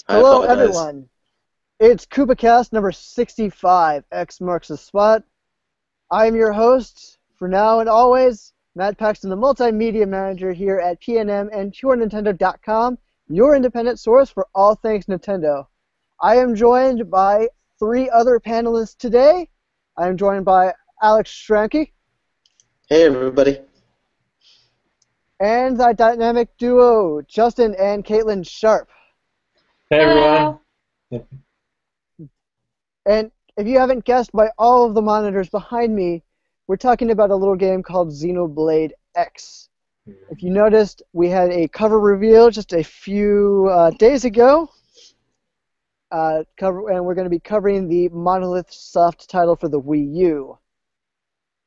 Hello, everyone. It's Koopa Kast number 65. X marks the spot. I am your host, for now and always, Matt Paxton, the Multimedia Manager here at PNM and PureNintendo.com, your independent source for all things Nintendo. I am joined by three other panelists today. I am joined by Alex Schranke. Hey, everybody. And the dynamic duo, Justin and Caitlin Sharp. Hey, everyone. And if you haven't guessed by all of the monitors behind me, we're talking about a little game called Xenoblade X. If you noticed, we had a cover reveal just a few days ago, and we're going to be covering the Monolith Soft title for the Wii U.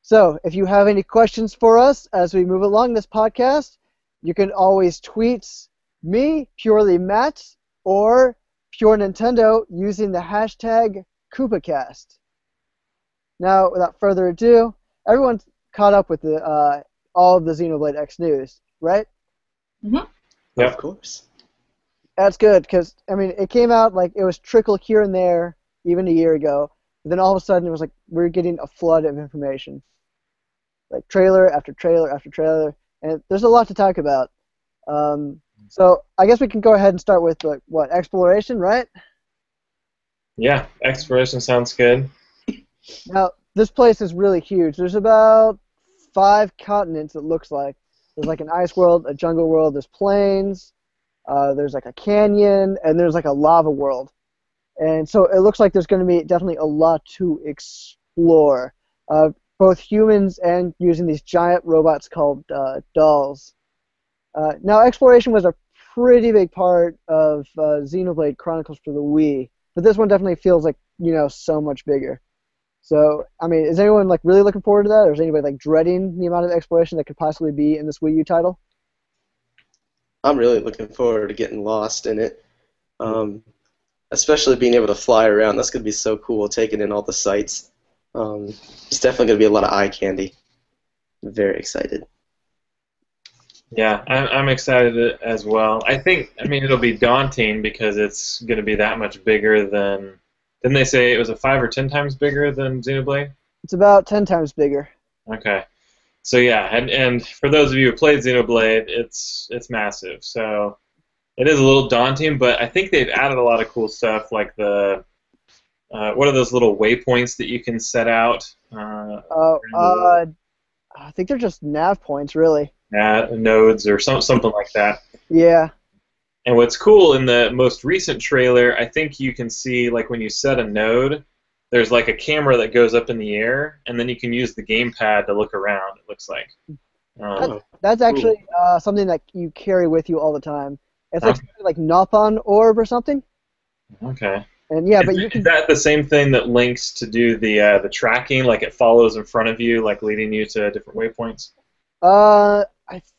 So, if you have any questions for us as we move along this podcast, you can always tweet me, Purely Matt, or Pure Nintendo using the hashtag KoopaKast. Now, without further ado, everyone's caught up with all of the Xenoblade X news, right? Mm-hmm. Yeah, of course. That's good, because, I mean, it came out like it was trickle here and there even a year ago. But then all of a sudden it was like we're getting a flood of information. Like trailer after trailer after trailer. And there's a lot to talk about. So I guess we can go ahead and start with, exploration, right? Yeah, exploration sounds good. Now, this place is really huge. There's about 5 continents, it looks like. There's like an ice world, a jungle world, there's plains, there's like a canyon, and there's like a lava world. And so it looks like there's going to be definitely a lot to explore, both humans and using these giant robots called dolls. Now, exploration was a pretty big part of Xenoblade Chronicles for the Wii, but this one definitely feels like, so much bigger. So, I mean, is anyone like really looking forward to that, or is anybody like dreading the amount of exploration that could possibly be in this Wii U title? I'm really looking forward to getting lost in it, especially being able to fly around. That's going to be so cool, taking in all the sights. It's definitely going to be a lot of eye candy. I'm very excited. Yeah, I'm excited as well. I mean, it'll be daunting because it's going to be that much bigger than... Didn't they say it was 5 or 10 times bigger than Xenoblade? It's about 10 times bigger. Okay. So yeah, and for those of you who played Xenoblade, it's massive. So it is a little daunting, but I think they've added a lot of cool stuff, like the what are those little waypoints that you can set out? I think they're just nav points, really. Nodes or something like that. Yeah. And what's cool in the most recent trailer, I think you can see, like, when you set a node, there's like a camera that goes up in the air, and then you can use the gamepad to look around, it looks like. That's actually something that you carry with you all the time. It's like Nothon Orb or something. Okay. And yeah, but you can... Is that the same thing that links to do the tracking, like it follows in front of you, like leading you to different waypoints? I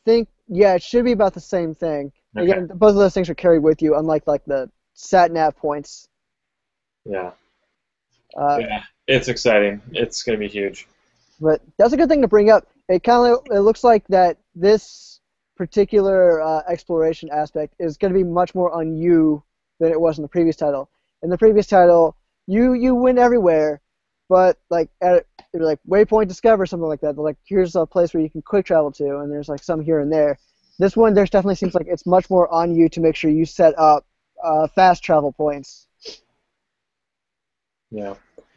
think, yeah, it should be about the same thing. Okay. Again, both of those things are carried with you, unlike like the sat nav points. Yeah. Yeah, it's exciting. It's going to be huge. But that's a good thing to bring up. It looks like that this particular exploration aspect is going to be much more on you than it was in the previous title. In the previous title, you went everywhere, but like like waypoint discover, something like that. Like, here's a place where you can quick travel to, and there's like some here and there. This one, there definitely seems like it's much more on you to make sure you set up fast travel points. Yeah,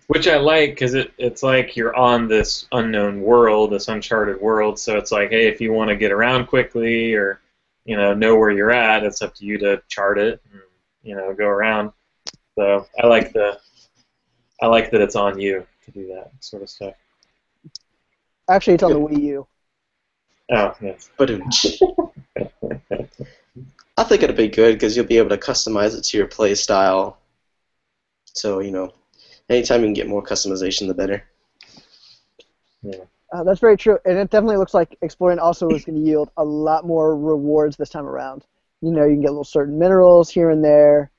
which I like, because it's like you're on this unknown world, this uncharted world. So it's like, hey, if you want to get around quickly or know where you're at, it's up to you to chart it and go around. So I like that it's on you to do that sort of stuff. Actually, it's on the Wii U. Oh, yes. I think it'll be good because you'll be able to customize it to your play style. So, anytime you can get more customization, the better. Yeah. That's very true, and it definitely looks like exploring also is going to yield a lot more rewards this time around. You can get little certain minerals here and there.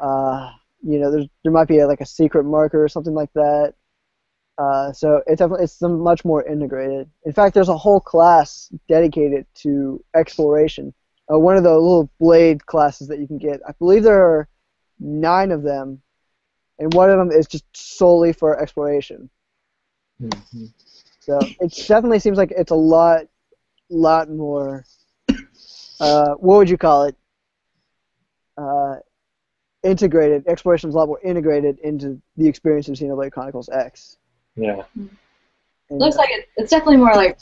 There might be a secret marker or something like that. So it's much more integrated. In fact, there's a whole class dedicated to exploration one of the little blade classes that you can get. I believe there are 9 of them, and one of them is just solely for exploration. Mm-hmm. So it definitely seems like it's a lot more. What would you call it? Integrated. Exploration's a lot more integrated into the experience of Xenoblade Chronicles X. Yeah. And, Looks like it's definitely more like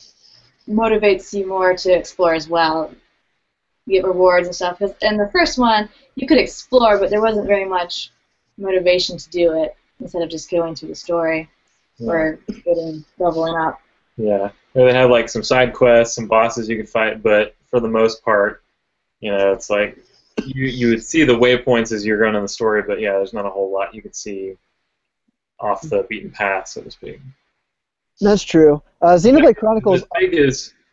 motivates you more to explore as well. You get rewards and stuff. Because in the first one, you could explore, but there wasn't very much motivation to do it instead of just going through the story or leveling up. Yeah. They had like some side quests, some bosses you could fight, but for the most part, it's like you would see the waypoints as you're going in the story, but yeah, there's not a whole lot you could see off the beaten path, so to speak. That's true. Xenoblade Chronicles.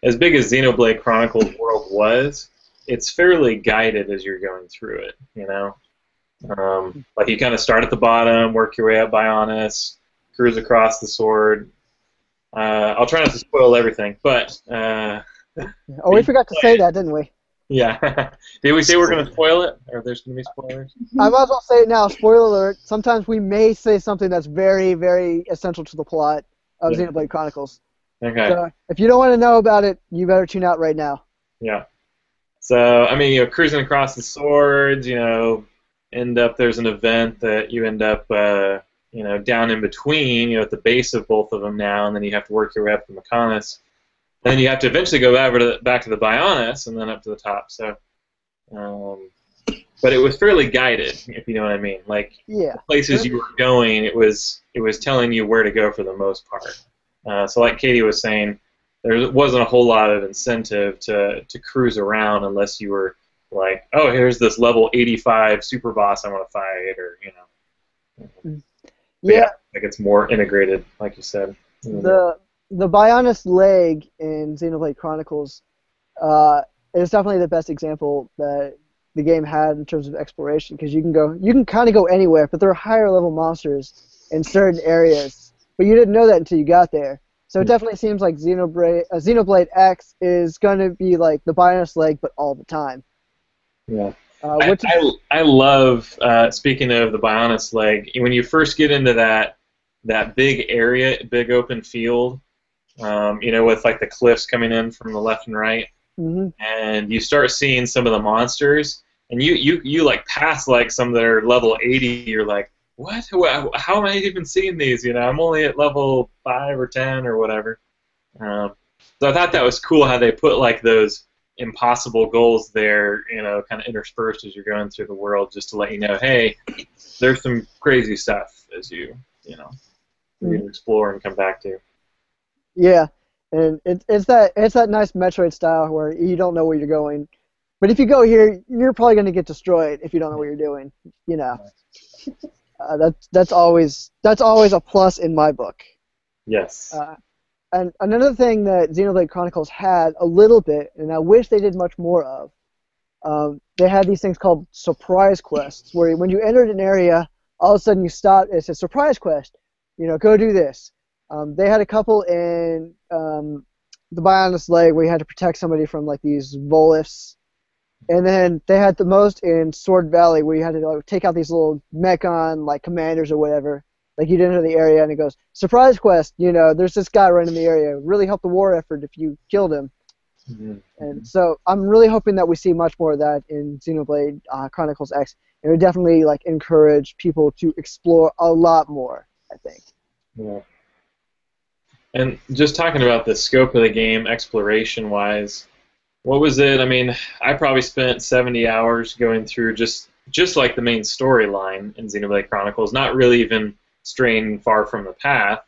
As big as Xenoblade Chronicles World was, it's fairly guided as you're going through it. Like you kind of start at the bottom, work your way up Bionis, cruise across the sword. I'll try not to spoil everything, but we forgot to say that, didn't we? Yeah. Did we say we're going to spoil it, or there's going to be spoilers? I might as well say it now. Spoiler alert. Sometimes we may say something that's very, very essential to the plot of Xenoblade Chronicles. Okay. So if you don't want to know about it, you better tune out right now. Yeah. So, I mean, cruising across the swords, there's an event that you end up, down in between, at the base of both of them now, and then you have to work your way up to Mechonis. And then you have to eventually go back to the Bionis and then up to the top. So, but it was fairly guided, if you know what I mean. Like the places you were going, it was telling you where to go for the most part. So, like Katie was saying, there wasn't a whole lot of incentive to cruise around unless you were like, oh, here's this level 85 super boss I want to fight, or Yeah, like it's more integrated, like you said. The Bionis leg in Xenoblade Chronicles is definitely the best example that the game had in terms of exploration, because you can kind of go anywhere, but there are higher level monsters in certain areas, but you didn't know that until you got there. So it definitely seems like Xenoblade X is going to be like the Bionis leg, but all the time. Yeah. I love, speaking of the Bionis leg, when you first get into that big area, big open field, with like the cliffs coming in from the left and right, and you start seeing some of the monsters, and you like pass like some that are level 80, you're like, what? How am I even seeing these? I'm only at level 5 or 10 or whatever. So I thought that was cool how they put like those impossible goals there, kind of interspersed as you're going through the world, just to let you know, hey, there's some crazy stuff as you explore and come back to. Yeah, and it's that nice Metroid style where you don't know where you're going, but if you go here, you're probably going to get destroyed if you don't know what you're doing. That's always a plus in my book. Yes. And another thing that Xenoblade Chronicles had a little bit, and I wish they did much more of, they had these things called surprise quests, where when you entered an area, all of a sudden you stop. It says surprise quest. Go do this. They had a couple in the Bionis leg where you had to protect somebody from like these Volifs. And then they had the most in Sword Valley where you had to take out these little Mechon like commanders or whatever. Like you'd enter the area and it goes, surprise quest, there's this guy right in the area. Really help the war effort if you killed him. And so I'm really hoping that we see much more of that in Xenoblade Chronicles X. It would definitely like encourage people to explore a lot more, I think. Yeah. And just talking about the scope of the game, exploration-wise, what was it? I mean, I probably spent 70 hours going through just like the main storyline in Xenoblade Chronicles, not really even straying far from the path.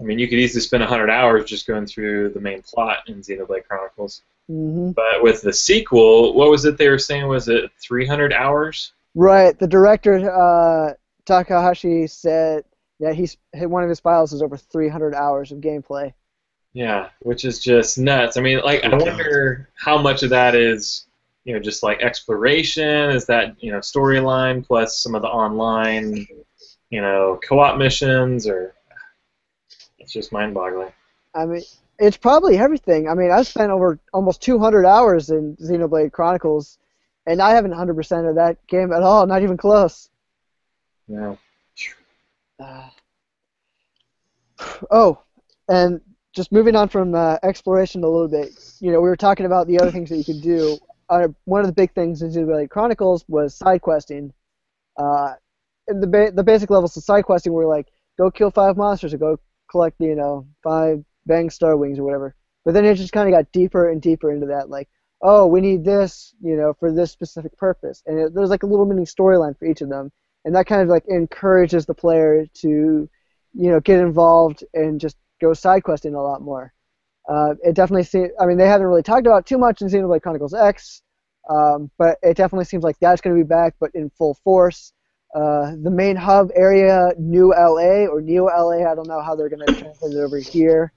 I mean, you could easily spend 100 hours just going through the main plot in Xenoblade Chronicles. But with the sequel, what was it they were saying? Was it 300 hours? Right. The director, Takahashi, said one of his files is over 300 hours of gameplay. Yeah, which is just nuts. I mean, like, I wonder how much of that is, just like exploration. Is that, storyline plus some of the online, co-op missions, or it's just mind-boggling. I mean, It's probably everything. I mean, I've spent over almost 200 hours in Xenoblade Chronicles, and I haven't 100% of that game at all, not even close. Yeah. Uh, oh, and just moving on from exploration a little bit, we were talking about the other things that you could do. One of the big things in Xenoblade Chronicles was side questing. In the basic levels of side questing were like, go kill 5 monsters or go collect, 5 Bang Star Wings or whatever. But then it just kind of got deeper and deeper into that, like, oh, we need this, for this specific purpose. And there's like a little mini storyline for each of them. And that kind of like encourages the player to, get involved and just go side questing a lot more. It definitely seems, I mean, they haven't really talked about too much in Xenoblade Chronicles X, but it definitely seems like that's going to be back, but in full force. The main hub area, New LA or Neo LA, I don't know how they're going to translate it over here.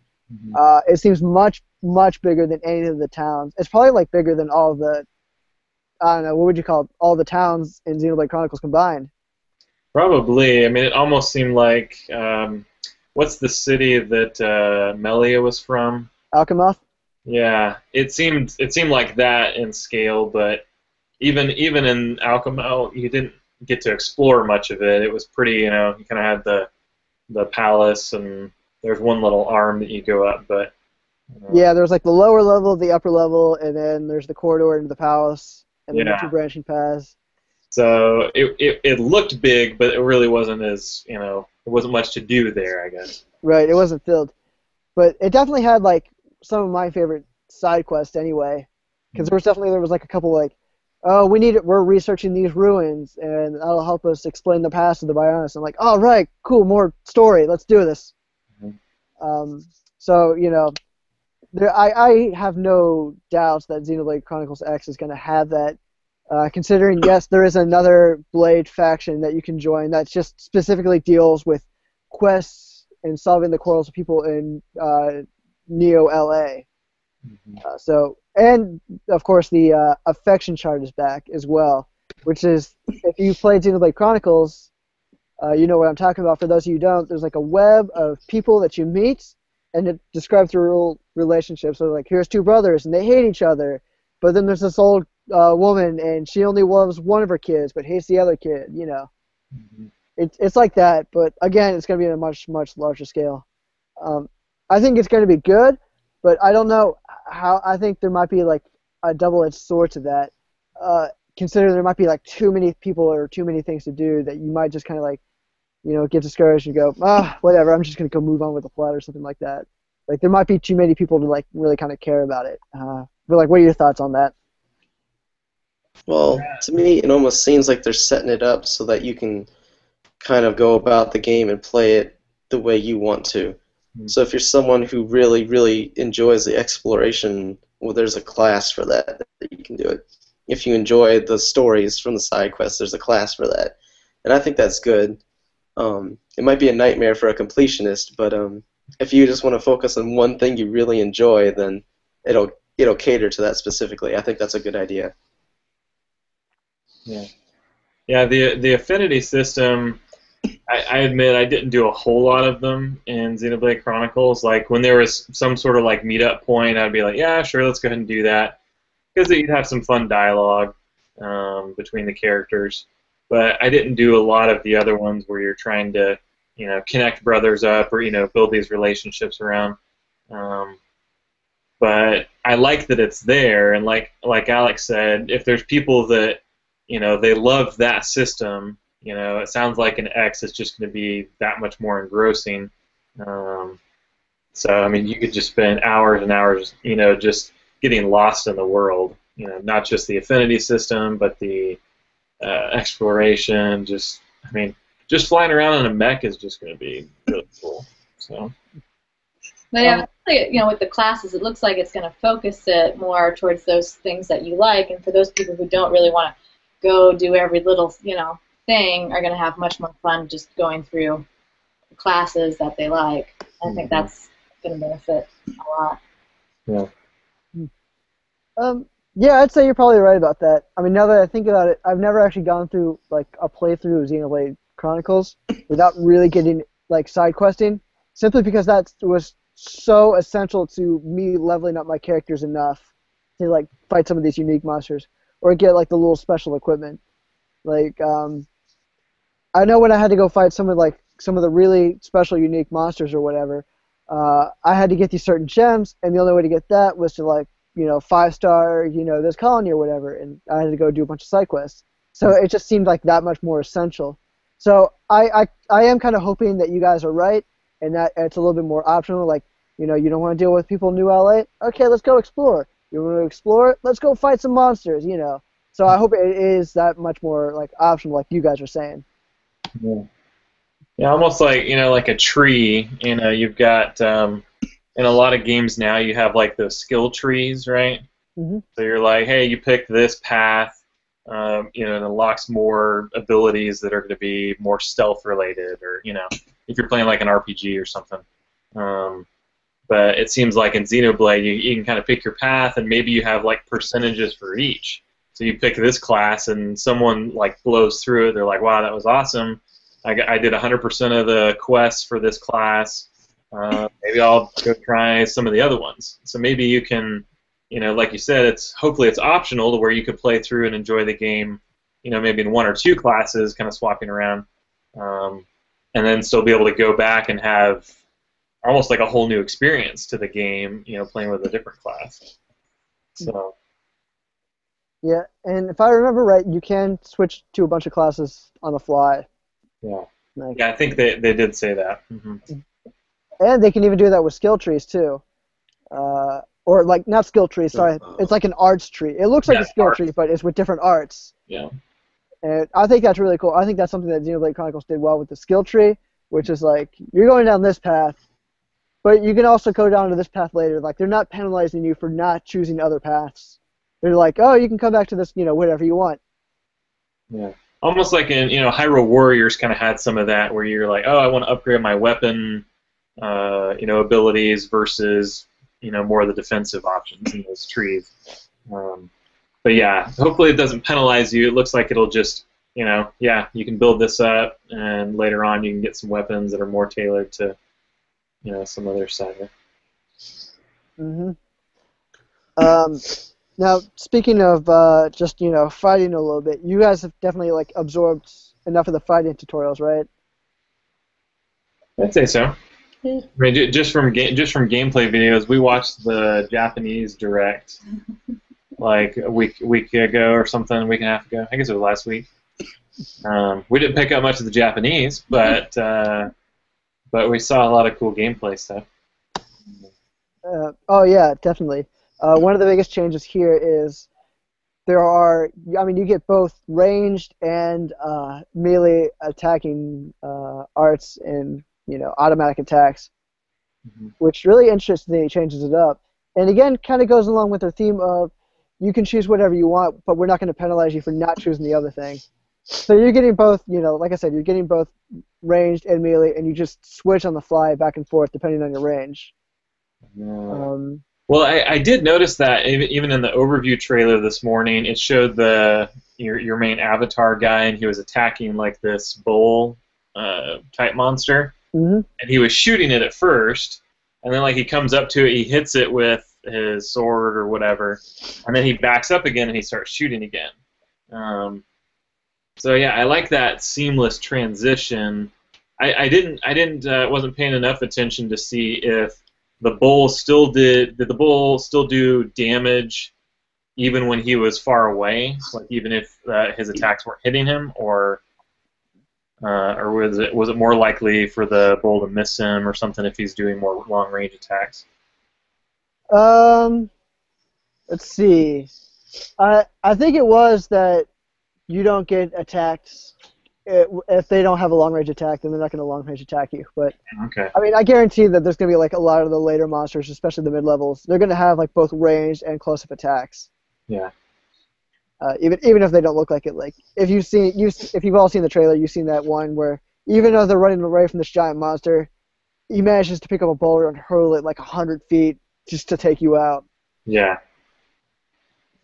It seems much, much bigger than any of the towns. It's probably like bigger than all the, I don't know, what would you call it, all the towns in Xenoblade Chronicles combined. Probably. I mean, it almost seemed like, what's the city that Melia was from? Alchemoth? Yeah, it seemed like that in scale, but even in Alchemo, you didn't get to explore much of it. It was pretty, you kind of had the palace, and there's one little arm that you go up, but yeah, there's like the lower level, the upper level, and then there's the corridor into the palace, and then the 2 branching paths. So it looked big, but it really wasn't as, there wasn't much to do there, I guess. Right, it wasn't filled. But it definitely had like some of my favorite side quests anyway, because there was like a couple like, oh, we're researching these ruins, and that'll help us explain the past of the Bionis. I'm like, oh, right, cool, more story, let's do this. So, I have no doubts that Xenoblade Chronicles X is going to have that, considering, yes, there is another Blade faction that you can join that just specifically deals with quests and solving the quarrels of people in Neo LA. And of course the affection chart is back as well, which is, if you played Xenoblade Chronicles, you know what I'm talking about. For those of you who don't, there's like a web of people that you meet, and it describes the real relationships. So like, here's 2 brothers, and they hate each other, but then there's this old woman, and she only loves one of her kids, but hates the other kid. It's like that, but again, it's going to be on a much, much larger scale. I think it's going to be good, but I don't know how. I think there might be like a double-edged sword to that. Considering there might be like too many people or too many things to do, that you might just kind of like, get discouraged and go, whatever, I'm just going to go move on with the plot or something like that. Like, there might be too many people to like really kind of care about it. But like, what are your thoughts on that? Well, to me, it almost seems like they're setting it up so that you can kind of go about the game and play it the way you want to. So if you're someone who really, really enjoys the exploration, well, there's a class for that you can do it. If you enjoy the stories from the side quests, there's a class for that. And I think that's good. It might be a nightmare for a completionist, but if you just want to focus on one thing you really enjoy, then it'll cater to that specifically. I think that's a good idea. Yeah. The affinity system, I admit I didn't do a whole lot of them in Xenoblade Chronicles. Like, when there was some sort of like meetup point, I'd be like, yeah, sure, let's go ahead and do that, because you'd have some fun dialogue between the characters. But I didn't do a lot of the other ones where you're trying to, connect brothers up, or build these relationships around. But I like that it's there, and like Alex said, if there's people that they love that system, it sounds like an X is just going to be that much more engrossing. So I mean, you could just spend hours and hours, just getting lost in the world. Not just the affinity system, but the exploration. Just flying around in a mech is just going to be really cool. So. But yeah, with the classes, it looks like it's going to focus it more towards those things that you like, and for those people who don't really want to go do every little, thing, are going to have much more fun just going through the classes that they like. I think that's going to benefit a lot. Yeah. Yeah, I'd say you're probably right about that. I mean, now that I think about it, I've never actually gone through like a playthrough of Xenoblade Chronicles without really getting like side questing, simply because that was so essential to me leveling up my characters enough to like fight some of these unique monsters or get like the little special equipment. Like I know when I had to go fight some of the really special unique monsters or whatever, I had to get these certain gems, and the only way to get that was to like 5-star this colony or whatever, and I had to go do a bunch of side quests. So it just seemed like that much more essential. So I am kind of hoping that you guys are right, and that it's a little bit more optional. Like you don't want to deal with people in New LA. Okay, let's go explore. You want to explore? Let's go fight some monsters. So I hope it is that much more like optional, like you guys are saying. Yeah. Yeah, almost like like a tree. You've got in a lot of games now you have like those skill trees, right? Mm-hmm. So you're like, hey, you picked this path, and it unlocks more abilities that are going to be more stealth related, or if you're playing like an RPG or something. But it seems like in Xenoblade you can kind of pick your path, and maybe you have like percentages for each. So you pick this class, and someone like blows through it. They're like, "Wow, that was awesome! I did 100% of the quests for this class. Maybe I'll go try some of the other ones." So maybe you can, like you said, hopefully it's optional to where you could play through and enjoy the game, maybe in 1 or 2 classes, kind of swapping around, and then still be able to go back and have almost like a whole new experience to the game, playing with a different class. So. Yeah, and if I remember right, you can switch to a bunch of classes on the fly. Yeah. Nice. Yeah, I think they did say that. Mm-hmm. And they can even do that with skill trees too. Or like not skill trees, sorry. It's like an arts tree. It looks like a skill tree, but it's with different arts. Yeah. And I think that's really cool. I think that's something that Xenoblade Chronicles did well with the skill tree, which is like you're going down this path, but you can also go down to this path later. Like they're not penalizing you for not choosing other paths. They're like, oh, you can come back to this, whatever you want. Yeah. Almost like in, Hyrule Warriors kind of had some of that, where you're like, oh, I want to upgrade my weapon, abilities versus, more of the defensive options in those trees. But yeah, hopefully it doesn't penalize you. It looks like it'll just, you can build this up, and later on you can get some weapons that are more tailored to, some other side. Mm-hmm. Now, speaking of just fighting a little bit, you guys have definitely like absorbed enough of the fighting tutorials, right? I'd say so. I mean, just from gameplay videos, we watched the Japanese direct like a week ago or something, a week and a half ago. I guess it was last week. We didn't pick up much of the Japanese, but we saw a lot of cool gameplay stuff. Oh yeah, definitely. One of the biggest changes here is you get both ranged and melee attacking arts and automatic attacks, which really interestingly changes it up. And again, kind of goes along with their theme of you can choose whatever you want, but we're not going to penalize you for not choosing the other thing. So you're getting both, like I said, you're getting both ranged and melee, and you just switch on the fly back and forth depending on your range. Well, I did notice that even in the overview trailer this morning, it showed your main avatar guy, and he was attacking like this bull type monster, and he was shooting it at first, and then like he comes up to it, he hits it with his sword or whatever, and then he backs up again and he starts shooting again. So yeah, I like that seamless transition. I wasn't paying enough attention to see if the bull did the bull still do damage even when he was far away, like even if his attacks weren't hitting him, or was it more likely for the bull to miss him or something if he's doing more long range attacks? Let's see. I think it was that you don't get attacked if they don't have a long range attack, then they're not going to long range attack you. But okay. I mean, I guarantee that there's going to be like a lot of the later monsters, especially the mid levels. They're going to have like both ranged and close up attacks. Yeah. Even if they don't look like it, like if you've all seen the trailer, you've seen that one where even though they're running away from this giant monster, he manages to pick up a boulder and hurl it like 100 feet just to take you out. Yeah.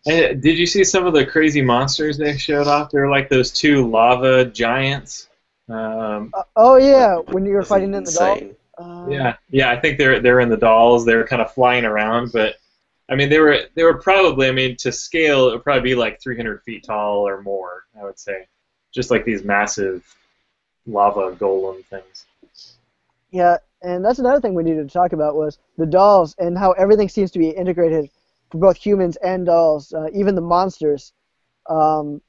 And did you see some of the crazy monsters they showed off? They were like those 2 lava giants. Oh yeah, when you were fighting in the dome. Yeah. I think they're in the dolls. They were kind of flying around, but I mean, they were probably. I mean, to scale, it would probably be like 300 feet tall or more. I would say, just like these massive lava golem things. Yeah, and that's another thing we needed to talk about was the dolls and how everything seems to be integrated for both humans and dolls, even the monsters. Um,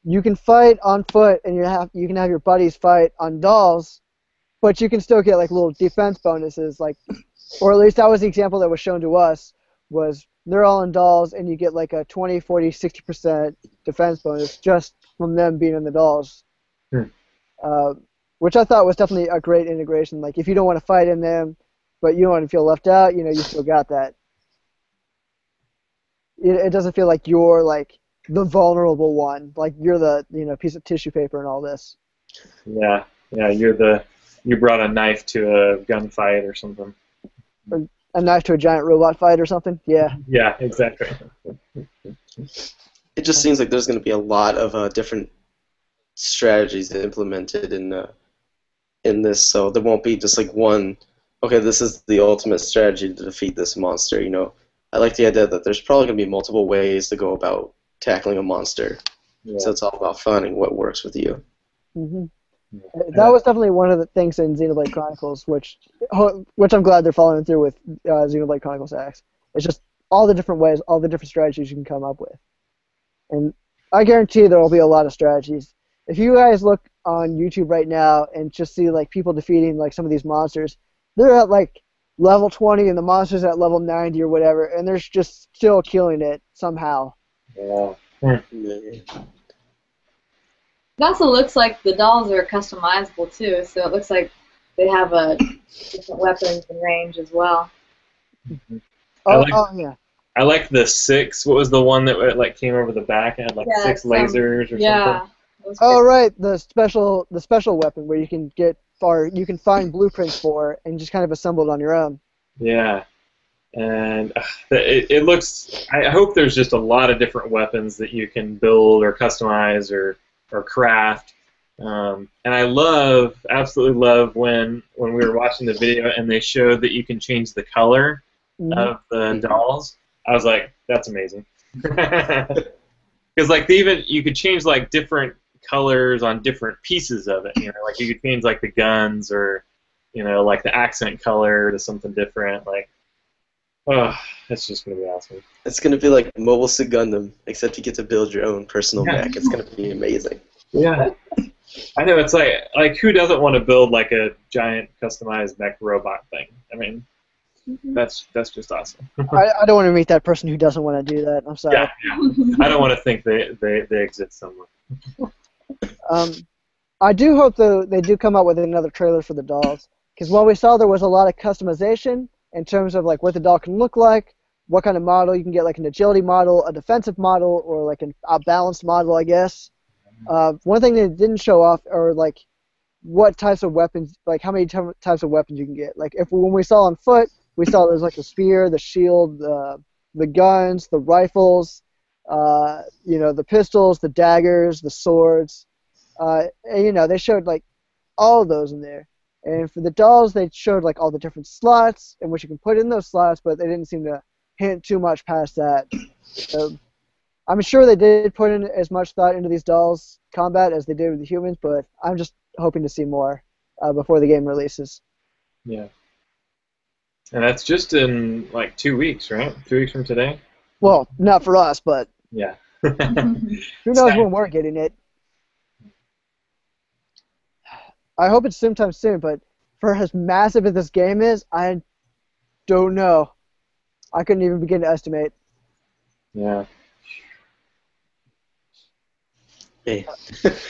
you can fight on foot, and you can have your buddies fight on dolls, but you can still get like little defense bonuses, like, or at least that was the example that was shown to us. Was they're all in dolls, and you get like a 20, 40, 60% defense bonus just from them being in the dolls. Uh, which I thought was definitely a great integration. Like, if you don't want to fight in them, but you don't want to feel left out, you still got that. It doesn't feel like you're like the vulnerable one, like you're the piece of tissue paper and all this. Yeah, you brought a knife to a gunfight or something. Or a knife to a giant robot fight or something. Yeah. Yeah, exactly. It just seems like there's going to be a lot of different strategies implemented in this, so there won't be just like one. Okay, this is the ultimate strategy to defeat this monster. I like the idea that there's probably going to be multiple ways to go about tackling a monster. Yeah. So it's all about finding what works with you. Mm-hmm. That was definitely one of the things in Xenoblade Chronicles, which I'm glad they're following through with Xenoblade Chronicles X. It's just all the different ways, all the different strategies you can come up with. And I guarantee there will be a lot of strategies. If you guys look on YouTube right now and just see like people defeating like some of these monsters, they're at like level 20 and the monster's at level 90 or whatever, and they're just still killing it somehow. Yeah. It also looks like the dolls are customizable too, so it looks like they have different weapons and range as well. Mm-hmm. Yeah. I like the 6. What was the one that like came over the back and had like 6 lasers or something? Oh right, the special weapon where you can find blueprints for and just kind of assemble it on your own. Yeah. And it looks. I hope there's just a lot of different weapons that you can build or customize or craft. And I absolutely love when we were watching the video and they showed that you can change the color of the dolls. I was like, that's amazing. Because like you could change like different colors on different pieces of it. Like you could change like the guns or like the accent color to something different. Like. Oh, that's just going to be awesome. It's going to be like Mobile Suit Gundam, except you get to build your own personal mech. It's going to be amazing. Yeah. I know, it's like who doesn't want to build like a giant customized mech robot thing? I mean, that's just awesome. I don't want to meet that person who doesn't want to do that. I'm sorry. Yeah. I don't want to think they exist somewhere. I do hope, though, they do come out with another trailer for the dolls. Because while we saw there was a lot of customization, in terms of like what the doll can look like, what kind of model you can get, like an agility model, a defensive model, or like a balanced model, I guess. One thing they didn't show off are like what types of weapons, like how many types of weapons you can get. Like when we saw on foot, we saw there's like the spear, the shield, the guns, the rifles, the pistols, the daggers, the swords. And, they showed like all of those in there. And for the dolls, they showed like all the different slots in which you can put in those slots, but they didn't seem to hint too much past that. So I'm sure they did put in as much thought into these dolls' combat as they did with the humans, but I'm just hoping to see more before the game releases. Yeah. And that's just in like 2 weeks, right? 2 weeks from today? Well, not for us, but yeah. Who knows when we're getting it. I hope it's sometime soon, but for as massive as this game is, I don't know. I couldn't even begin to estimate. Yeah. Hey.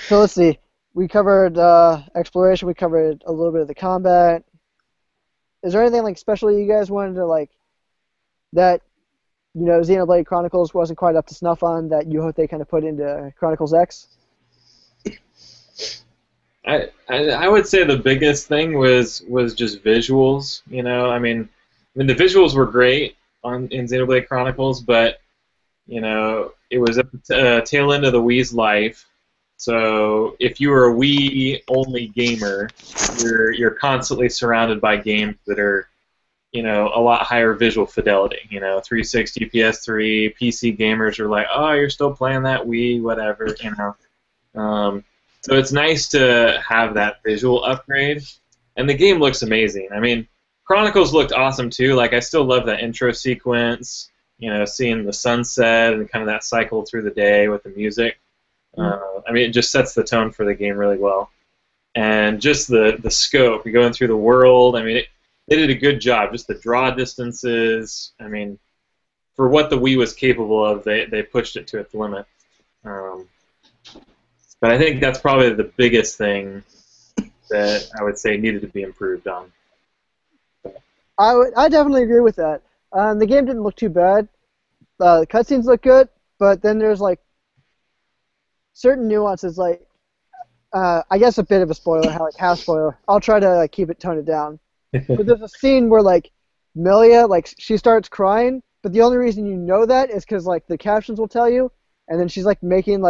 So let's see. We covered exploration. We covered a little bit of the combat. Is there anything like special you guys wanted to like that Xenoblade Chronicles wasn't quite up to snuff on that you hope they kind of put into Chronicles X? I would say the biggest thing was just visuals. I mean the visuals were great in Xenoblade Chronicles, but it was at the tail end of the Wii's life, So if you are a Wii only gamer, you're constantly surrounded by games that are, a lot higher visual fidelity. 360, PS3, PC gamers are like, oh, you're still playing that Wii, whatever. So it's nice to have that visual upgrade, and the game looks amazing. I mean, Chronicles looked awesome too. Like, I still love that intro sequence. Seeing the sunset and kind of that cycle through the day with the music. I mean, it just sets the tone for the game really well. And just the scope, you're going through the world. I mean, they did a good job. Just the draw distances. I mean, for what the Wii was capable of, they pushed it to its limit. But I think that's probably the biggest thing that I would say needed to be improved on. I definitely agree with that. The game didn't look too bad. The cutscenes look good, but then there's like certain nuances, like I guess a bit of a spoiler, half spoiler. I'll try to tone it down. But there's a scene where Melia, she starts crying, but the only reason you know that is because the captions will tell you, and then she's making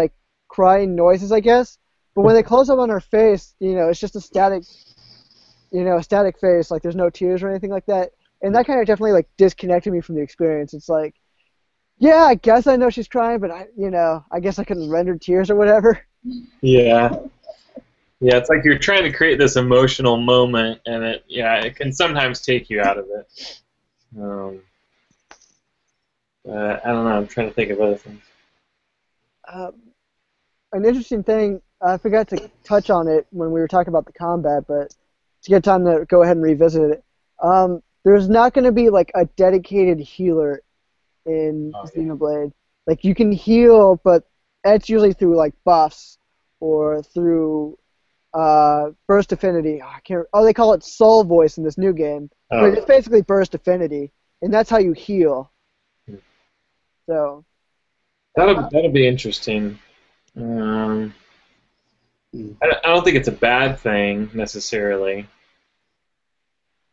crying noises, I guess. But when they close up on her face, it's just a static face. There's no tears or anything like that. And that kind of definitely disconnected me from the experience. It's yeah, I guess I know she's crying, but I guess I couldn't render tears or whatever. Yeah. Yeah, it's like you're trying to create this emotional moment, and it can sometimes take you out of it. I don't know. I'm trying to think of other things. An interesting thing, I forgot to touch on it when we were talking about the combat, but to get time to go ahead and revisit it. There's not going to be a dedicated healer in Xenoblade. You can heal, but that's usually through buffs or through burst affinity. They call it soul voice in this new game, but it's basically burst affinity, and that's how you heal. So that'll be interesting. I don't think it's a bad thing necessarily.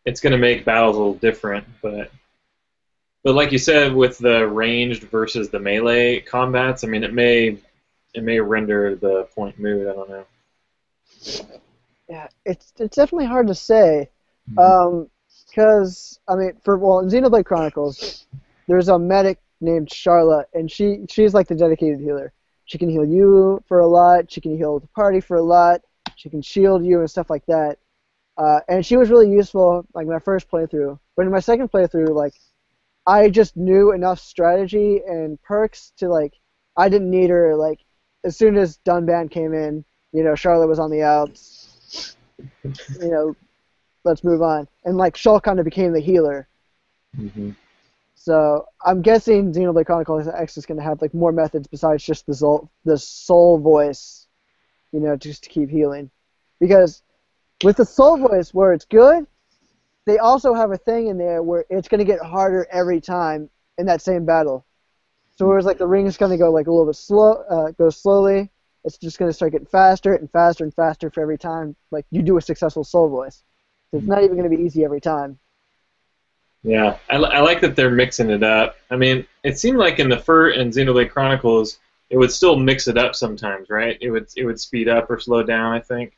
It's going to make battles a little different, but like you said, with the ranged versus the melee combats, I mean, it may render the point moot. I don't know. Yeah, it's definitely hard to say, because in Xenoblade Chronicles, there's a medic named Charlotte, and she's the dedicated healer. She can heal you for a lot. She can heal the party for a lot. She can shield you and stuff like that. And she was really useful, my first playthrough. But in my second playthrough, I just knew enough strategy and perks to, I didn't need her, as soon as Dunban came in, Charlotte was on the outs, let's move on. And, Shulk kind of became the healer. Mm-hmm. So I'm guessing Xenoblade Chronicles X is going to have, more methods besides just the soul voice, just to keep healing. Because with the soul voice, where it's good, they also have a thing in there where it's going to get harder every time in that same battle. So whereas the ring is going to go a little bit slow, go slowly, it's just going to start getting faster and faster and faster for every time you do a successful soul voice. So it's not even going to be easy every time. Yeah, I like that they're mixing it up. I mean, it seemed like in Xenoblade Chronicles, it would still mix it up sometimes, right? It would speed up or slow down, I think.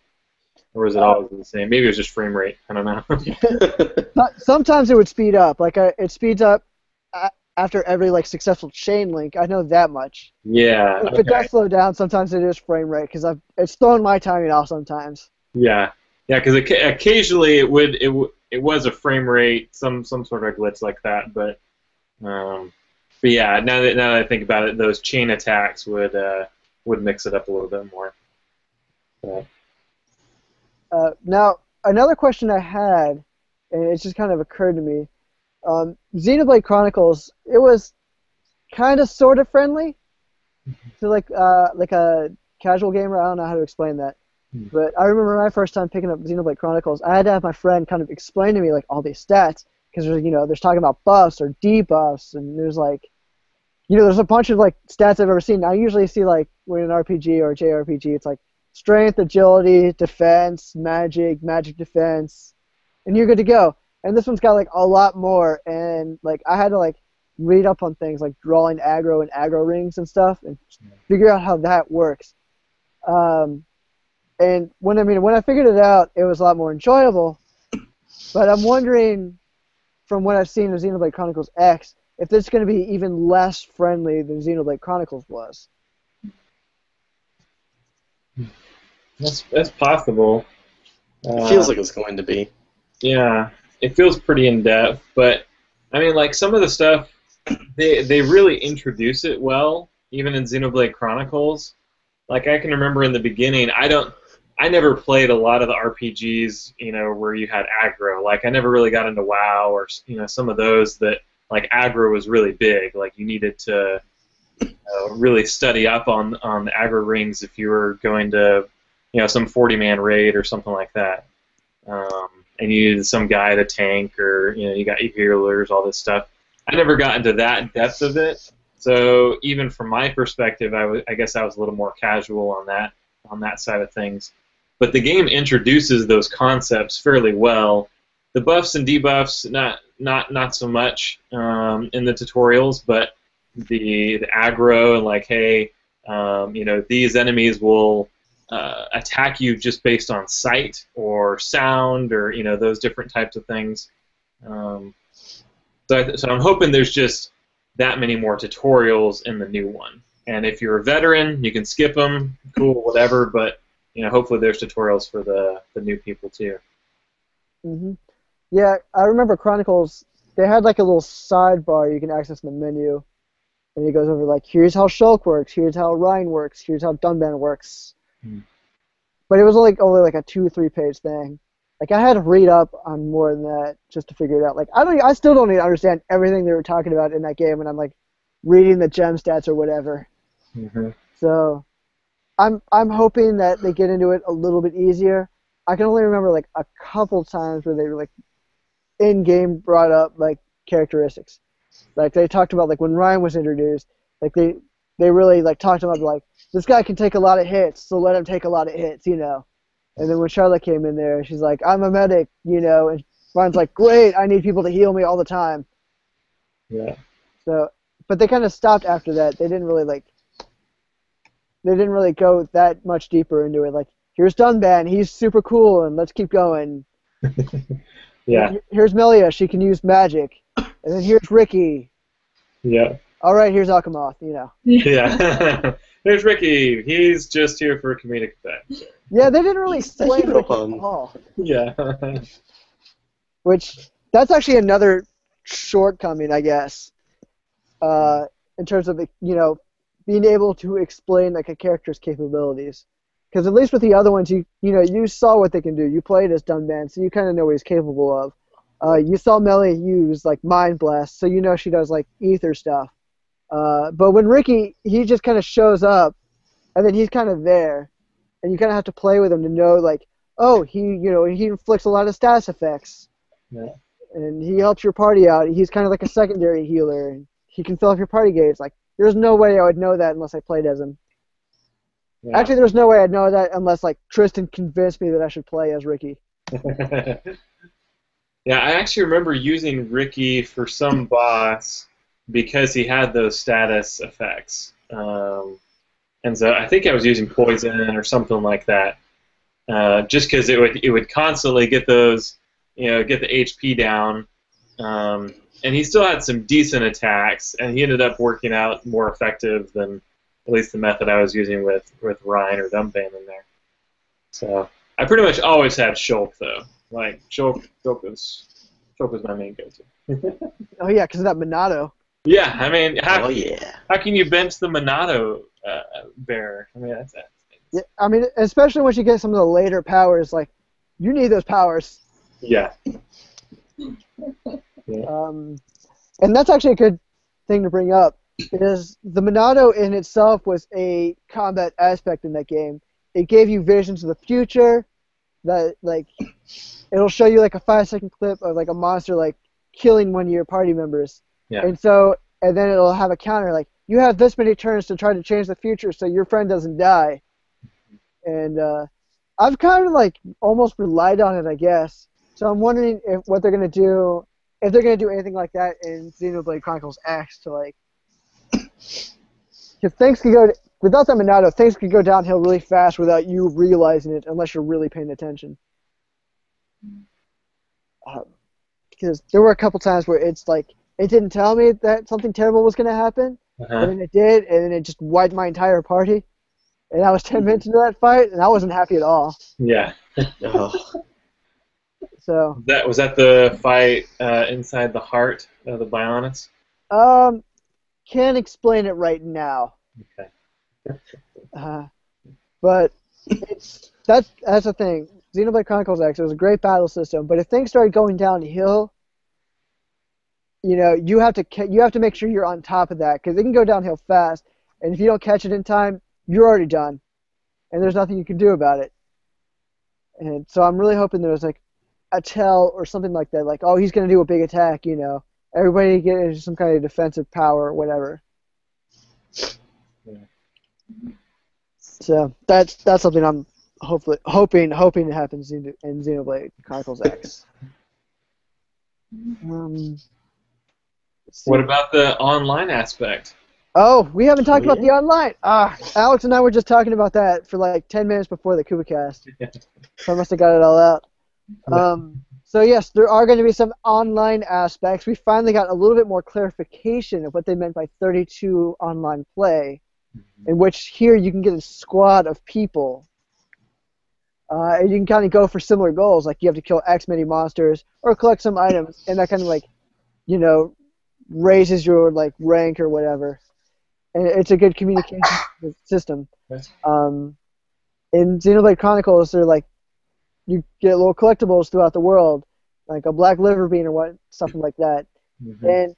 Or was it always the same? Maybe it was just frame rate. I don't know. Sometimes it would speed up. It speeds up after every successful chain link. I know that much. Yeah. If it does slow down, sometimes it is frame rate because it's thrown my timing off sometimes. Yeah. Yeah, because occasionally it was a frame rate, some sort of glitch like that. But yeah, now that I think about it, those chain attacks would mix it up a little bit more. But, now, another question I had, and it just kind of occurred to me, Xenoblade Chronicles, it was kind of sort of friendly to a casual gamer. I don't know how to explain that. But I remember my first time picking up Xenoblade Chronicles, I had to have my friend kind of explain to me all these stats, because there's talking about buffs or debuffs, and there's there's a bunch of stats I've ever seen. I usually see when an RPG or a JRPG, it's strength, agility, defense, magic defense, and you're good to go. And this one's got a lot more, and I had to read up on things like drawing aggro and aggro rings and stuff, and figure out how that works. And when I figured it out, it was a lot more enjoyable. But I'm wondering, from what I've seen of Xenoblade Chronicles X, if this is going to be even less friendly than Xenoblade Chronicles was. That's possible. It feels like it's going to be. Yeah, it feels pretty in depth, but I mean, like some of the stuff, they really introduce it well, even in Xenoblade Chronicles. Like I can remember in the beginning, I never played a lot of the RPGs, where you had aggro. Like I never really got into WoW or some of those that like aggro was really big. Like you needed to really study up on the aggro rings if you were going to some 40-man raid or something like that. And you needed some guy to tank, or you got your healers, all this stuff. I never got into that depth of it. So even from my perspective, I guess I was a little more casual on that side of things. But the game introduces those concepts fairly well. The buffs and debuffs, not so much in the tutorials, but the aggro and like, hey, these enemies will attack you just based on sight or sound or those different types of things. So I'm hoping there's just that many more tutorials in the new one. And if you're a veteran, you can skip them, cool, whatever. But hopefully there's tutorials for the new people too. Mm-hmm. Yeah, I remember Chronicles. They had like a little sidebar you can access in the menu, and it goes over like, here's how Shulk works, here's how Rhine works, here's how Dunban works. But it was only like a 2 or 3 page thing. Like I had to read up on more than that just to figure it out. Like I still don't even understand everything they were talking about in that game, and I'm like reading the gem stats or whatever. Mm-hmm. So I'm hoping that they get into it a little bit easier. I can only remember like a couple times where they were like in game brought up like characteristics. Like they talked about like when Ryan was introduced, like they really like talked about like this guy can take a lot of hits, so let him take a lot of hits, And then when Charlotte came in there, she's like, I'm a medic, and Ryan's like, great, I need people to heal me all the time. Yeah. So, but they kind of stopped after that. They didn't really go that much deeper into it. Like, here's Dunban, he's super cool, and let's keep going. Yeah. Here's Melia, she can use magic. And then here's Ricky. Yeah. All right, here's Akamoth, Yeah. Here's Ricky. He's just here for comedic effect. Yeah, they didn't really explain Ricky at all. Yeah. Which, that's actually another shortcoming, I guess, in terms of, being able to explain, like, a character's capabilities. Because at least with the other ones, you saw what they can do. You played as Dunban, so you kind of know what he's capable of. You saw Melly use, like, Mind Blast, so you know she does, like, ether stuff. But when Ricky, he just kind of shows up, and then he's kind of there, and you kind of have to play with him to know, like, oh, he inflicts a lot of status effects, and he helps your party out. He's kind of like a secondary healer, and he can fill up your party gauge. Like, there's no way I would know that unless I played as him. Yeah. Actually, there's no way I'd know that unless, like, Tristan convinced me that I should play as Ricky. Yeah, I actually remember using Ricky for some boss because he had those status effects. And so I think I was using poison or something like that, just because it would constantly get those, get the HP down. And he still had some decent attacks, and he ended up working out more effective than at least the method I was using with Ryan or Dumban in there. So I pretty much always had Shulk though. Like Shulk was my main go-to. Oh yeah, because of that Monado. Yeah, I mean, how can you bench the Monado bearer? I mean, that's yeah, I mean, especially once you get some of the later powers, like you need those powers. Yeah. And that's actually a good thing to bring up, is the Monado in itself was a combat aspect in that game. It gave you visions of the future, that like it'll show you like a 5-second clip of like a monster like killing one of your party members. Yeah. And then it'll have a counter like, you have this many turns to try to change the future so your friend doesn't die. And I've kind of like almost relied on it, I guess. So I'm wondering if they're gonna do anything like that in Xenoblade Chronicles X to like, because things could go without that Monado, things could go downhill really fast without you realizing it unless you're really paying attention. Because there were a couple times where it's like, it didn't tell me that something terrible was going to happen, and then it did, and then it just wiped my entire party. And I was 10 minutes into that fight, and I wasn't happy at all. Yeah. So. Was that the fight inside the heart of the Bionis? Can't explain it right now. Okay. But that's the thing. Xenoblade Chronicles X, it was a great battle system, but if things started going downhill, you have to make sure you're on top of that, because it can go downhill fast, and if you don't catch it in time, you're already done, and there's nothing you can do about it. And so I'm really hoping there's like a tell or something like that, like, oh, he's going to do a big attack, everybody get some kind of defensive power or whatever. Yeah. So that's something I'm hoping it happens in Xenoblade Chronicles X. What about the online aspect? Oh, we haven't talked about the online. Alex and I were just talking about that for like 10 minutes before the Koopa Kast. So I must have got it all out. So yes, there are going to be some online aspects. We finally got a little bit more clarification of what they meant by 32 online play, in which here you can get a squad of people. And you can kind of go for similar goals, like you have to kill X many monsters or collect some items, and that kind of like, raises your like rank or whatever. And it's a good communication system. In Xenoblade Chronicles, they're like, you get little collectibles throughout the world, like a black liver bean or something like that. And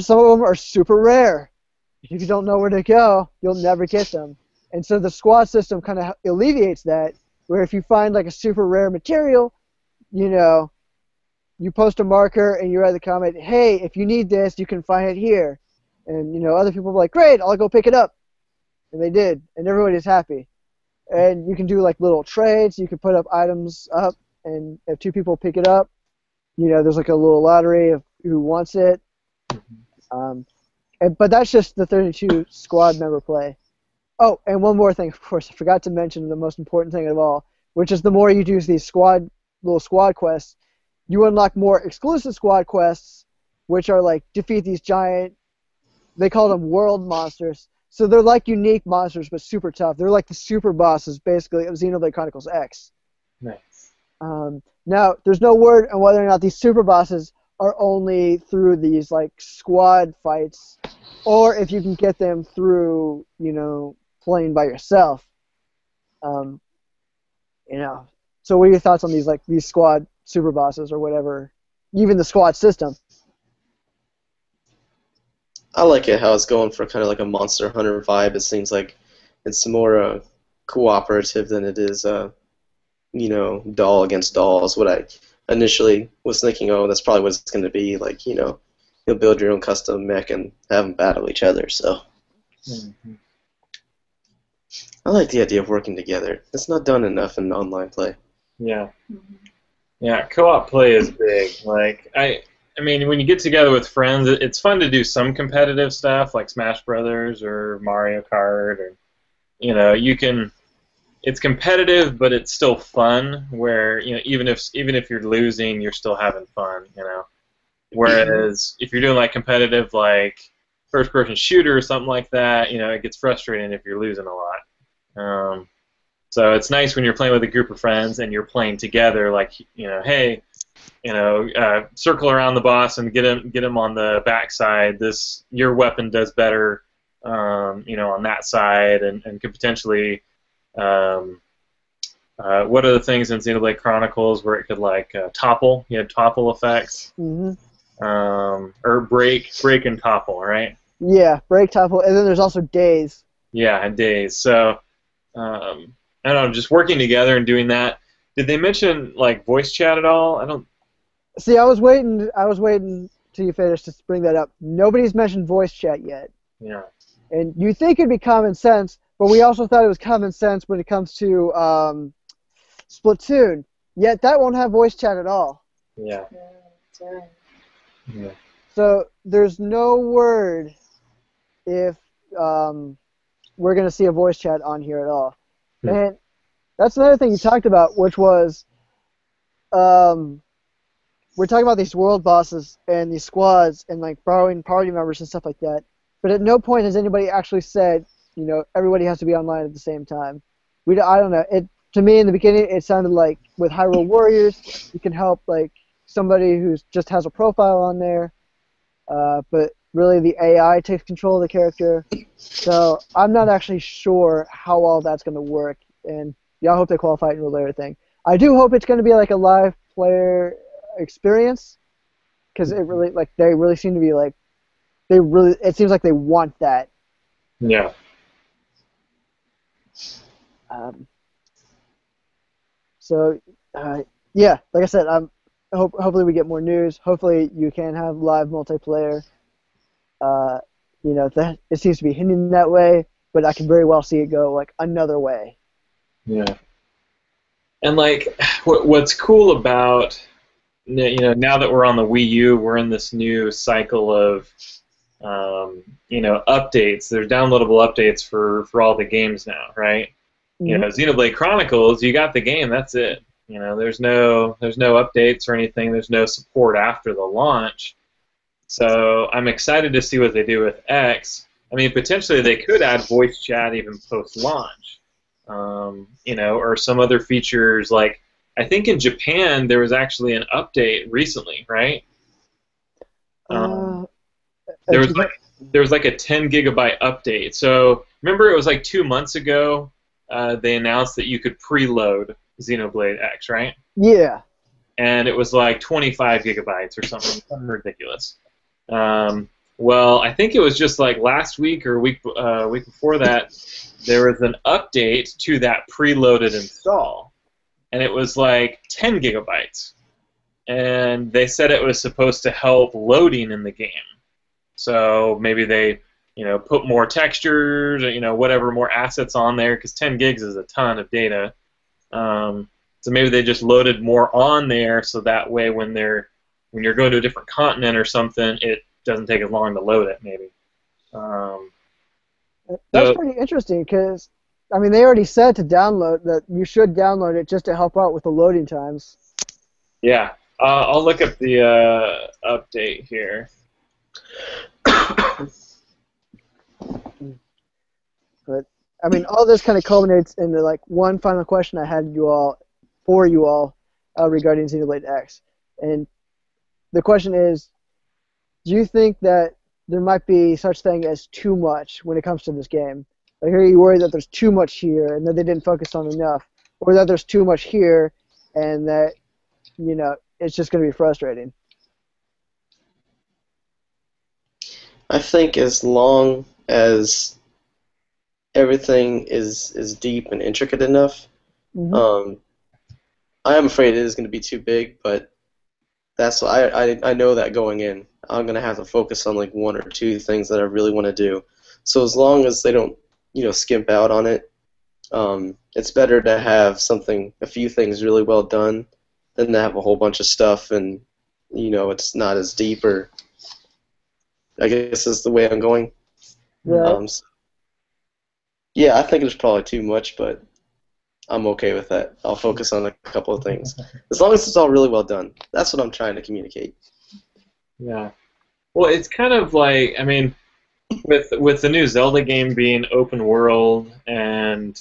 some of them are super rare. If you don't know where to go, you'll never get them. And so the squad system kind of alleviates that, where if you find like a super rare material, you post a marker and you write the comment, hey, if you need this, you can find it here. And, other people are like, great, I'll go pick it up. And they did, and everybody's happy. And you can do like little trades. You can put up items up, and if two people pick it up, there's like a little lottery of who wants it. But that's just the 32 squad member play. Oh, and one more thing, of course, I forgot to mention the most important thing of all, which is the more you do these little squad quests, you unlock more exclusive squad quests, which are like defeat these giant, they call them world monsters. So they're like unique monsters, but super tough. They're like the super bosses, basically, of Xenoblade Chronicles X. Nice. Now, there's no word on whether or not these super bosses are only through these like squad fights, or if you can get them through, playing by yourself. So what are your thoughts on these squad super bosses or whatever, even the squad system? I like it how it's going for kind of like a Monster Hunter vibe. It seems like it's more cooperative than it is, doll against dolls. What I initially was thinking, oh, that's probably what it's going to be. Like, you'll build your own custom mech and have them battle each other. So I like the idea of working together. It's not done enough in online play. Yeah. Yeah, co-op play is big. Like, I mean, when you get together with friends, it's fun to do some competitive stuff like Smash Brothers or Mario Kart, or it's competitive, but it's still fun. Where even if you're losing, you're still having fun. Whereas if you're doing like competitive, like first-person shooter or something like that, it gets frustrating if you're losing a lot. So it's nice when you're playing with a group of friends and you're playing together. Like hey. Circle around the boss and get him on the backside. Your weapon does better, on that side, and could potentially. What are the things in Xenoblade Chronicles where it could like topple? You had topple effects, or break and topple, right? Yeah, break, topple, and then there's also daze. Yeah, and daze. So I don't know, just working together and doing that. Did they mention like voice chat at all? I don't. See, I was waiting till you finished to bring that up. Nobody's mentioned voice chat yet. Yeah. And you think it'd be common sense, but we also thought it was common sense when it comes to Splatoon. Yet that won't have voice chat at all. Yeah. So there's no word if we're going to see a voice chat on here at all. Hmm. And that's another thing you talked about, which was we're talking about these world bosses and these squads and like borrowing party members and stuff like that. But at no point has anybody actually said, everybody has to be online at the same time. I don't know. To me in the beginning it sounded like with Hyrule Warriors you can help like somebody who just has a profile on there, but really the AI takes control of the character. So I'm not actually sure how all that's going to work, and I hope they qualify it in the later thing. I do hope it's going to be like a live player experience, because they really seem to be like it seems like they want that. Yeah. So yeah, like I said, hopefully we get more news. Hopefully you can have live multiplayer. That it seems to be hinting that way, but I can very well see it go like another way. Yeah. And like, what's cool about now that we're on the Wii U, we're in this new cycle of updates. There's downloadable updates for all the games now, right? Mm-hmm. Xenoblade Chronicles, you got the game, that's it. There's no updates or anything. There's no support after the launch. So I'm excited to see what they do with X. I mean, potentially they could add voice chat even post-launch, or some other features. Like I think in Japan there was actually an update recently, right? There was like a 10 gigabyte update. So remember, it was like 2 months ago. They announced that you could preload Xenoblade X, right? Yeah. And it was like 25 gigabytes or something ridiculous. Well, I think it was just like last week or week before that, there was an update to that preloaded install, and it was like 10 gigabytes. And they said it was supposed to help loading in the game. So maybe they, put more textures, or, whatever, more assets on there, because 10 gigs is a ton of data. So maybe they just loaded more on there, so that way when you're going to a different continent or something, it doesn't take as long to load it, maybe. That's pretty interesting, because, I mean, they already said to download that you should download it just to help out with the loading times. Yeah. I'll look up the update here. But I mean, all this kind of culminates into like one final question I had for you all regarding Xenoblade X, and the question is, do you think that there might be such thing as too much when it comes to this game? Like, are you worried that there's too much here and that they didn't focus on enough, or that there's too much here and that it's just going to be frustrating? I think as long as everything is deep and intricate enough, Mm-hmm. I am afraid it is going to be too big, but that's I know that going in. I'm going to have to focus on like one or two things that I really want to do. So as long as they don't, skimp out on it, it's better to have a few things really well done than to have a whole bunch of stuff and, it's not as deep, or I guess is the way I'm going. Right. Yeah, I think it's probably too much, but I'm okay with that. I'll focus on a couple of things. As long as it's all really well done. That's what I'm trying to communicate. Yeah. Well, it's kind of like, I mean, with the new Zelda game being open world, and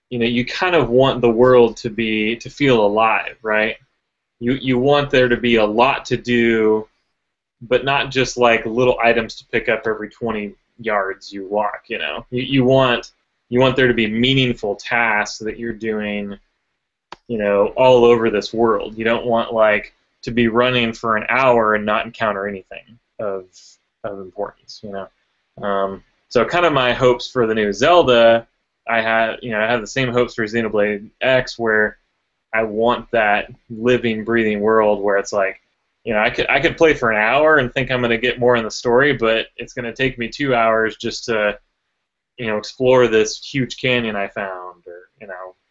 you kind of want the world to feel alive, right? You want there to be a lot to do, but not just like little items to pick up every 20 yards you walk. You want there to be meaningful tasks that you're doing, all over this world. You don't want like to be running for an hour and not encounter anything of importance. So kind of my hopes for the new Zelda, I had the same hopes for Xenoblade X, where I want that living, breathing world where it's like, I could play for an hour and think I'm going to get more in the story, but it's going to take me 2 hours just to, explore this huge canyon I found, or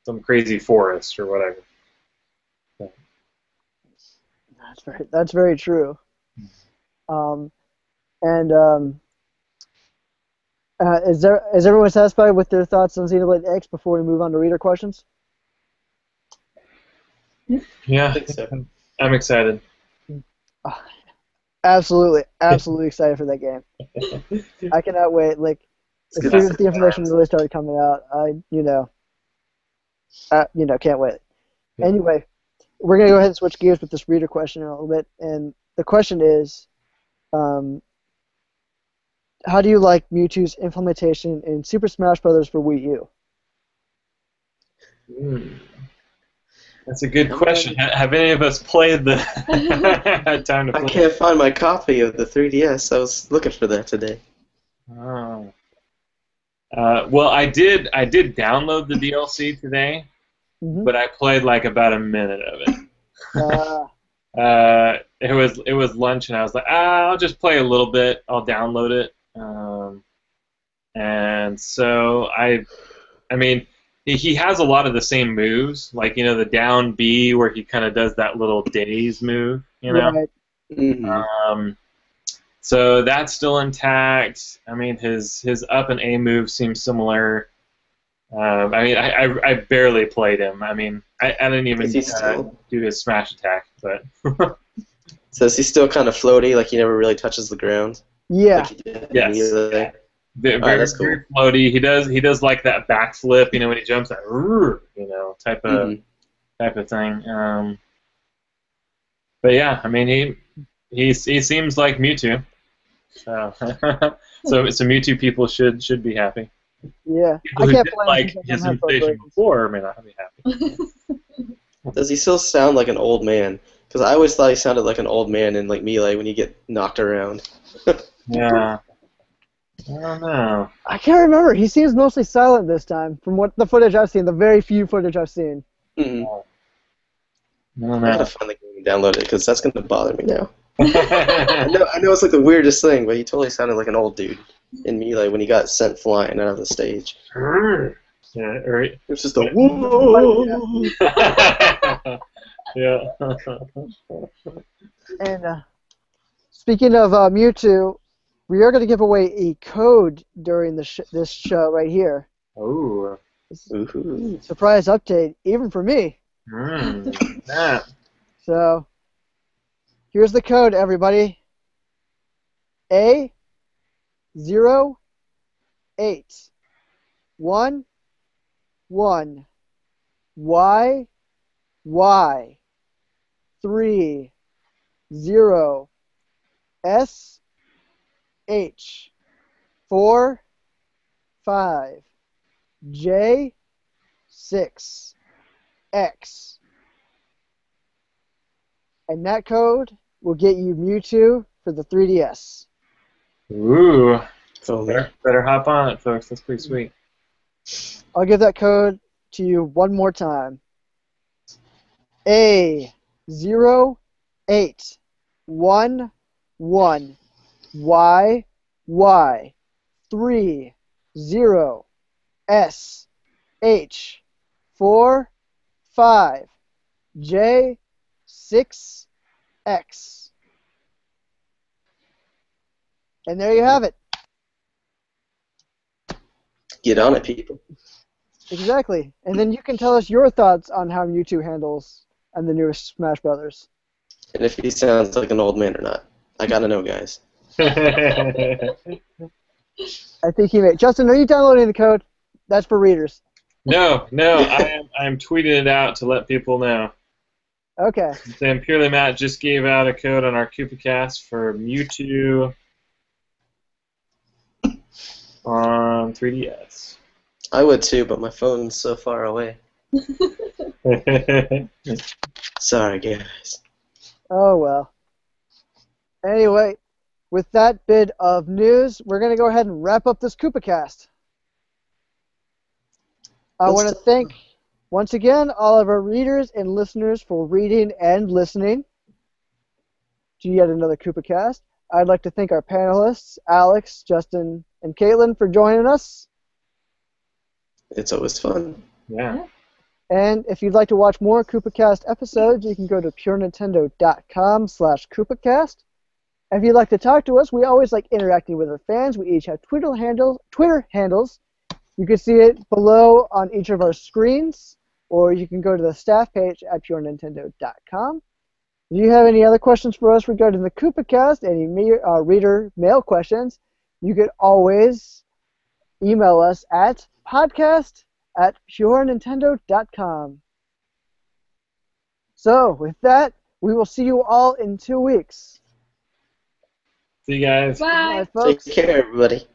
some crazy forest or whatever. So. That's very true. And Is everyone satisfied with their thoughts on Xenoblade X before we move on to reader questions? Yeah, I think so. I'm excited. Absolutely excited for that game. I cannot wait. Like, It's as good soon to as see the information that. really started coming out, can't wait. Yeah. Anyway, we're gonna go ahead and switch gears with this reader question in a little bit, and the question is, how do you like Mewtwo's implementation in Super Smash Bros. For Wii U? That's a good question. Have any of us played the had time to play? I can't find my copy of the 3DS. I was looking for that today. Oh. Well, I did download the DLC today, but I played like about a minute of it. It was lunch, and I was like, I'll just play a little bit. I'll download it. And so I mean, he has a lot of the same moves, like the down B where he kind of does that little daze move, Right. Mm-hmm. So that's still intact. I mean, his up and A move seems similar. I mean, I barely played him. I mean, I didn't even do his smash attack, but. So is he still kind of floaty, like he never really touches the ground? Yeah. Like he did Yes. immediately? Very, that's cool. very floaty. He does like that backflip, when he jumps, that type of thing. But yeah, I mean he seems like Mewtwo. So so Mewtwo people should be happy. Yeah. People I who can't did play like his invitation before may not be happy. Does he still sound like an old man? Because I always thought he sounded like an old man in like Melee when you get knocked around. Yeah. I don't know. I can't remember. He seems mostly silent this time, from what the footage I've seen, the very few footage I've seen. Mm-hmm. I don't I gotta know. find the game and download it because that's gonna bother me now. I know it's like the weirdest thing, but he totally sounded like an old dude in Melee when he got sent flying out of the stage. Yeah, right. It was just a whoa. Yeah. And speaking of Mewtwo, we are going to give away a code during this show right here. Ooh. Ooh. Surprise update, even for me. Yeah. So, here's the code, everybody. A 0 8 1 1 Y 3 0 S H 4 5 J 6 X. And that code will get you Mewtwo for the 3DS. Ooh. Oh, man. Better hop on it, folks. That's pretty sweet. I'll give that code to you one more time. A 0 8 1 1 Y 3 0 S H 4 5 J 6 X. And there you have it. Get on it, people. Exactly. And then you can tell us your thoughts on how Mewtwo handles and the newest Smash Brothers. And if he sounds like an old man or not. I gotta know, guys. I think he may. Justin, are you downloading the code? That's for readers. No, I'm tweeting it out to let people know. Okay. Sam Purely Matt just gave out a code on our Koopa Kast for Mewtwo on 3DS. I would too, but my phone's so far away. Sorry, guys. Oh, well. Anyway, with that bit of news, we're going to go ahead and wrap up this Koopa Kast. I want to thank, once again, all of our readers and listeners for reading and listening to yet another Koopa Kast. I'd like to thank our panelists, Alex, Justin, and Caitlin, for joining us. It's always fun. Yeah. And if you'd like to watch more Koopa Kast episodes, you can go to purenintendo.com/KoopaKast. If you'd like to talk to us, we always like interacting with our fans. We each have Twitter handles. You can see it below on each of our screens, or you can go to the staff page at purenintendo.com. If you have any other questions for us regarding the Koopa Kast, any reader mail questions, you could always email us at podcast@purenintendo.com. So, with that, we will see you all in 2 weeks. See you guys. Bye. Bye, folks. Take care, everybody.